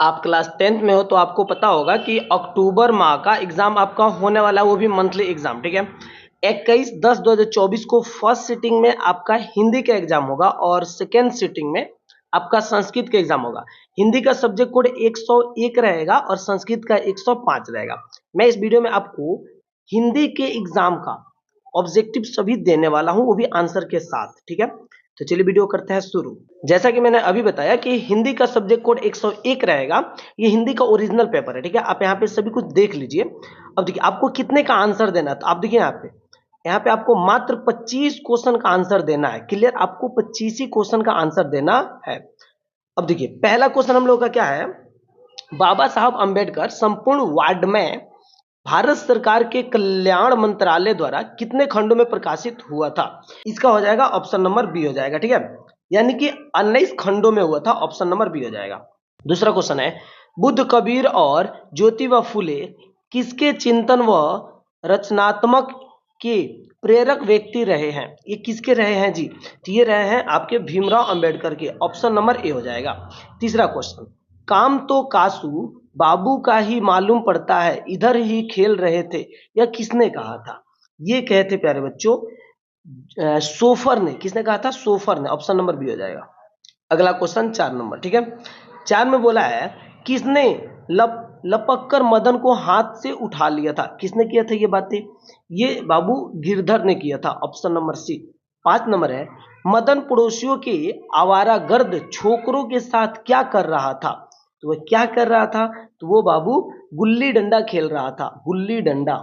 आप class 10th में हो तो आपको पता होगा कि अक्टूबर माह का एग्जाम आपका होने वाला है, वो भी मंथली एग्जाम, ठीक है। 21/10/2024 को फर्स्ट सिटिंग में आपका हिंदी का एग्जाम होगा और सेकेंड सिटिंग में आपका संस्कृत का एग्जाम होगा। हिंदी का सब्जेक्ट कोड 101 रहेगा और संस्कृत का 105 रहेगा। मैं इस वीडियो में आपको हिंदी के एग्जाम का ऑब्जेक्टिव सभी देने वाला हूं, वो भी आंसर के साथ, ठीक है। तो चलिए वीडियो करते हैं शुरू। जैसा कि मैंने अभी बताया कि हिंदी का सब्जेक्ट कोड 101 रहेगा। ये हिंदी का ओरिजिनल पेपर है, ठीक है। आप यहाँ पे सभी कुछ देख लीजिए। अब देखिए आपको कितने का आंसर देना है, तो आप देखिए यहाँ पे आपको मात्र 25 क्वेश्चन का आंसर देना है। क्लियर, आपको 25 ही क्वेश्चन का आंसर देना है। अब देखिए पहला क्वेश्चन हम लोग का क्या है, बाबा साहब अंबेडकर संपूर्ण वार्ड में भारत सरकार के कल्याण मंत्रालय द्वारा कितने खंडों में प्रकाशित हुआ था। इसका हो जाएगा ऑप्शन नंबर बी हो जाएगा, ठीक है। यानी कि 19 खंडों में हुआ था, ऑप्शन नंबर बी हो जाएगा। दूसरा क्वेश्चन है, बुद्ध, कबीर और ज्योतिबा फुले किसके चिंतन व रचनात्मक के प्रेरक व्यक्ति रहे हैं। ये किसके रहे हैं जी, तो ये रहे हैं आपके भीमराव अंबेडकर के, ऑप्शन नंबर ए हो जाएगा। तीसरा क्वेश्चन, काम तो कासू बाबू का ही मालूम पड़ता है, इधर ही खेल रहे थे, यह किसने कहा था। ये कहे थे प्यारे बच्चों सोफर ने। किसने कहा था, सोफर ने, ऑप्शन नंबर बी हो जाएगा। अगला क्वेश्चन 4 नंबर, ठीक है। 4 में बोला है, किसने लपक कर मदन को हाथ से उठा लिया था। किसने किया था ये बातें, ये बाबू गिरधर ने किया था, ऑप्शन नंबर सी। 5 नंबर है, मदन पड़ोसियों के आवारा गर्द छोकरों के साथ क्या कर रहा था। तो वह क्या कर रहा था, तो वो बाबू गुल्ली डंडा खेल रहा था, गुल्ली डंडा।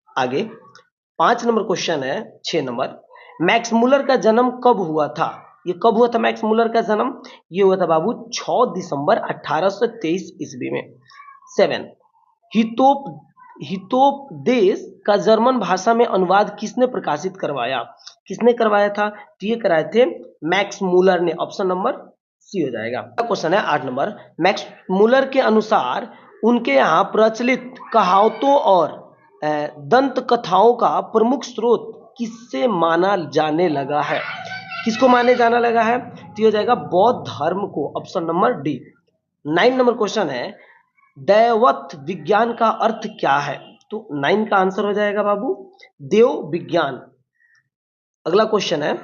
आगे 5 नंबर क्वेश्चन है, 6 नंबर, मैक्स मुलर का जन्म कब हुआ था। ये कब हुआ था मैक्स मुलर का जन्म, ये हुआ था बाबू 6 दिसंबर 1823 ईस्वी में। 7, हितोप हितोपदेश का जर्मन भाषा में अनुवाद किसने प्रकाशित करवाया। किसने करवाया था, तो ये कराए थे मैक्स मुलर ने, ऑप्शन नंबर सी हो जाएगा। क्वेश्चन है 8 नंबर, मैक्स मुलर के अनुसार उनके यहाँ प्रचलित कहावतों और दंत कथाओं का प्रमुख स्रोत किससे माना जाने लगा है। किसको माने जाने लगा है, तो हो जाएगा बौद्ध धर्म को, option number D. 9 number question है, दैवत विज्ञान का अर्थ क्या है। तो 9 का आंसर हो जाएगा बाबू देव विज्ञान। अगला क्वेश्चन है,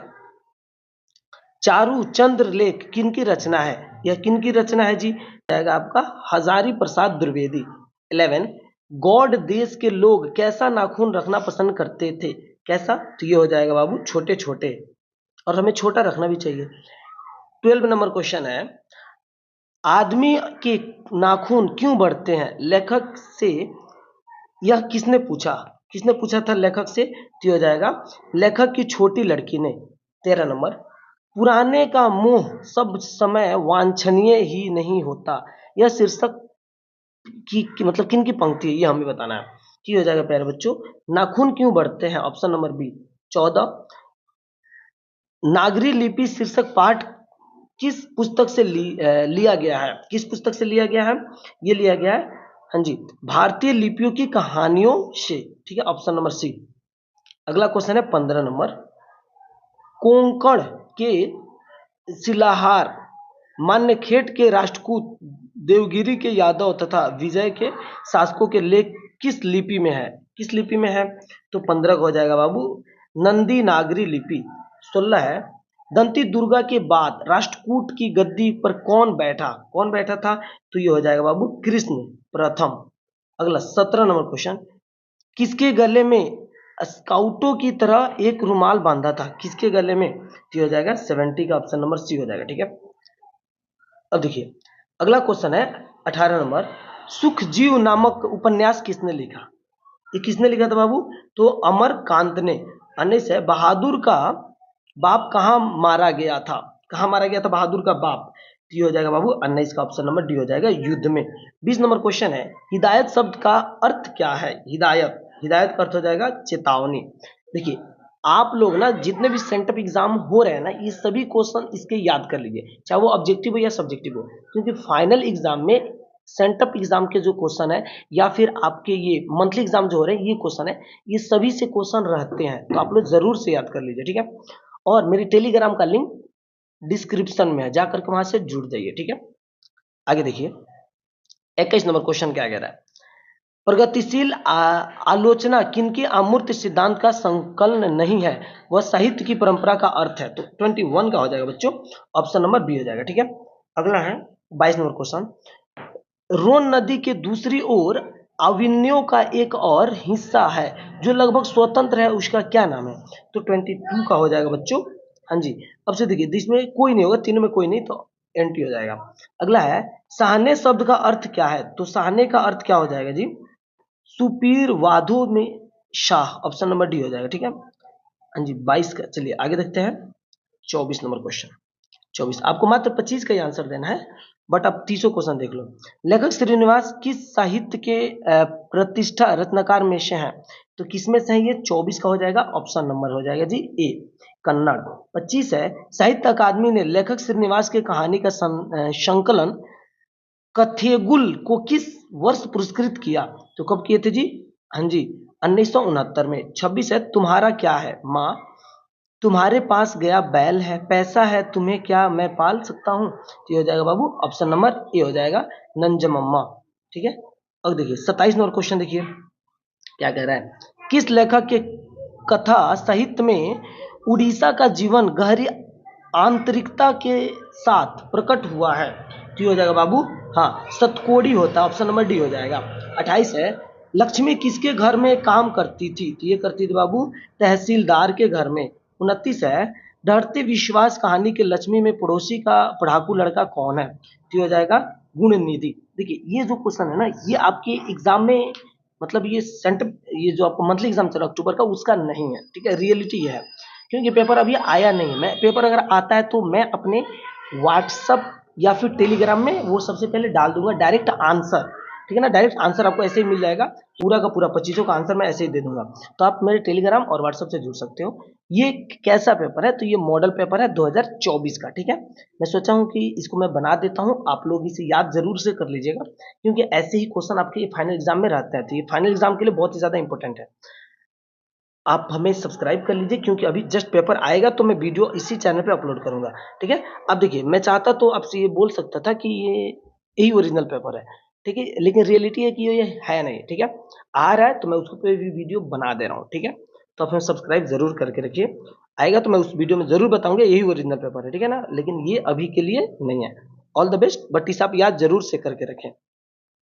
चारू चंद्र लेख किनकी रचना है। यह किनकी रचना है जी, जाएगा आपका हजारी प्रसाद द्विवेदी। 11, गौड़ देश के लोग कैसा नाखून रखना पसंद करते थे। कैसा, तो ये हो जाएगा बाबू छोटे छोटे, और हमें छोटा रखना भी चाहिए। 12 नंबर क्वेश्चन है, आदमी के नाखून क्यों बढ़ते हैं, लेखक से यह किसने पूछा। किसने पूछा था लेखक से, तो हो जाएगा लेखक की छोटी लड़की ने। 13 नंबर, पुराने का मोह सब समय वांछनीय ही नहीं होता, यह शीर्षक की मतलब किन की पंक्ति है, ये हमें बताना है। कि हो जाएगा प्यारे बच्चों, नाखून क्यों बढ़ते हैं, ऑप्शन नंबर बी। 14, नागरी लिपि शीर्षक पाठ किस पुस्तक से लिया गया है। किस पुस्तक से लिया गया है, ये लिया गया है, हाँ जी, भारतीय लिपियों की कहानियों से, ठीक है, ऑप्शन नंबर सी। अगला क्वेश्चन है 15 नंबर, कोंकण के शिलाहार मान्यखेट के राष्ट्रकूट देवगिरी के यादव तथा विजय के शासकों के लेख किस लिपि में है। किस लिपि में है, तो 15 हो जाएगा बाबू नंदी नागरी लिपि। 16 है, दंती दुर्गा के बाद राष्ट्रकूट की गद्दी पर कौन बैठा। कौन बैठा था, तो ये हो जाएगा बाबू कृष्ण प्रथम। अगला 17 नंबर क्वेश्चन, किसके गले में स्काउटों की तरह एक रुमाल बांधा था। किसके गले में, तो हो जाएगा 70 का ऑप्शन नंबर सी हो जाएगा, ठीक है। अब देखिए अगला क्वेश्चन है 18 नंबर, सुखजीव नामक उपन्यास किसने लिखा। ये किसने लिखा था बाबू, तो अमरकांत ने। 19 है, बहादुर का बाप कहाँ मारा गया था। कहाँ मारा गया था बहादुर का बाप, तो ये हो जाएगा बाबू 19 का ऑप्शन नंबर डी हो जाएगा, युद्ध में। 20 नंबर क्वेश्चन है, हिदायत शब्द का अर्थ क्या है। हिदायत, हिदायत का अर्थ हो जाएगा चेतावनी। देखिए आप लोग ना जितने भी सेंटअप एग्जाम हो रहे हैं ना, ये सभी क्वेश्चन इसके याद कर लीजिए, चाहे वो ऑब्जेक्टिव हो या सब्जेक्टिव हो, क्योंकि फाइनल एग्जाम में सेंटअप एग्जाम के जो क्वेश्चन है या फिर आपके ये मंथली एग्जाम जो हो रहे हैं, ये क्वेश्चन है, ये सभी से क्वेश्चन रहते हैं, तो आप लोग जरूर से याद कर लीजिए, ठीक है। और मेरी टेलीग्राम का लिंक डिस्क्रिप्शन में है, जाकर के वहां से जुड़ जाइए, ठीक है। आगे देखिए 21 नंबर क्वेश्चन क्या कह रहा है, प्रगतिशील आलोचना किनके अमूर्त सिद्धांत का संकलन नहीं है, वह साहित्य की परंपरा का अर्थ है। तो 21 का हो जाएगा बच्चों, ऑप्शन नंबर बी हो जाएगा। ठीक है, अगला है 22 नंबर क्वेश्चन, रोन नदी के दूसरी ओर अविन्यो का एक और हिस्सा है जो लगभग स्वतंत्र है, उसका क्या नाम है। तो 22 का हो जाएगा बच्चों। हाँ जी, अब से देखिए इसमें कोई नहीं होगा, तीनों में कोई नहीं, तो एंटी हो जाएगा। अगला है सहाने शब्द का अर्थ क्या है, तो सहाने का अर्थ क्या हो जाएगा जी, सुपीर वादों में शाह, ऑप्शन नंबर डी हो जाएगा। ठीक है, हाँ जी 22 का। चलिए आगे देखते हैं 24 नंबर क्वेश्चन। 24 आपको मात्र 25 का ही आंसर देना है, बट आप 30 क्वेश्चन देख लो। लेखक श्रीनिवास किस साहित्य के प्रतिष्ठा रत्नकार में से हैं, तो किसमें से है ये, 24 का हो जाएगा, ऑप्शन नंबर हो जाएगा जी ए, कन्नड़। 25 है साहित्य अकादमी ने लेखक श्रीनिवास के कहानी का संकलन कथेगुल को किस वर्ष पुरस्कृत किया, तो कब किए थे जी, हाँ जी 1969 में। 26 है तुम्हारा क्या है माँ, तुम्हारे पास गया बैल है, पैसा है तुम्हें क्या मैं पाल सकता हूँ, तो ये हो जाएगा बाबू ऑप्शन नंबर ए हो जाएगा, नंजमम्मा। ठीक है, अब देखिए 27 नंबर क्वेश्चन देखिए क्या कह रहा है, किस लेखक के कथा साहित्य में उड़ीसा का जीवन गहरी आंतरिकता के साथ प्रकट हुआ है, तो ये हो जाएगा बाबू, हाँ सतकोड़ी होता है, ऑप्शन नंबर डी हो जाएगा। 28 है लक्ष्मी किसके घर में काम करती थी, तो ये करती थी बाबू तहसीलदार के घर में। 29 है डरते विश्वास कहानी के लक्ष्मी में पड़ोसी का पढ़ाकू लड़का कौन है, तो ये हो जाएगा गुण निधि। देखिए ये जो क्वेश्चन है ना, ये आपके एग्जाम में मतलब ये जो आपको मंथली एग्जाम चल रहा है अक्टूबर का, उसका नहीं है। ठीक है, रियलिटी ये है, क्योंकि पेपर अभी आया नहीं है। मैं पेपर अगर आता है तो मैं अपने व्हाट्सअप या फिर टेलीग्राम में वो सबसे पहले डाल दूंगा डायरेक्ट आंसर। ठीक है ना, डायरेक्ट आंसर आपको ऐसे ही मिल जाएगा, पूरा का पूरा 25 का आंसर मैं ऐसे ही दे दूंगा। तो आप मेरे टेलीग्राम और व्हाट्सएप से जुड़ सकते हो। ये कैसा पेपर है, तो ये मॉडल पेपर है 2024 का। ठीक है, मैं सोचा हूँ कि इसको मैं बना देता हूँ, आप लोग इसे याद जरूर से कर लीजिएगा, क्योंकि ऐसे ही क्वेश्चन आपके फाइनल एग्जाम में रहता है। तो ये फाइनल एग्जाम के लिए बहुत ही ज्यादा इंपॉर्टेंट है। आप हमें सब्सक्राइब कर लीजिए, क्योंकि अभी जस्ट पेपर आएगा तो मैं वीडियो इसी चैनल पे अपलोड करूंगा। ठीक है, अब देखिए मैं चाहता तो आपसे ये बोल सकता था कि ये यही ओरिजिनल पेपर है, ठीक है, लेकिन रियलिटी है कि ये है नहीं। ठीक है, आ रहा है तो मैं उसको पे भी वीडियो बना दे रहा हूँ। ठीक है, तो आप हमें सब्सक्राइब जरूर करके रखिए, आएगा तो मैं उस वीडियो में जरूर बताऊंगा यही ओरिजिनल पेपर है। ठीक है ना, लेकिन ये अभी के लिए नहीं है। ऑल द बेस्ट, बट इसे आप याद जरूर से करके रखें।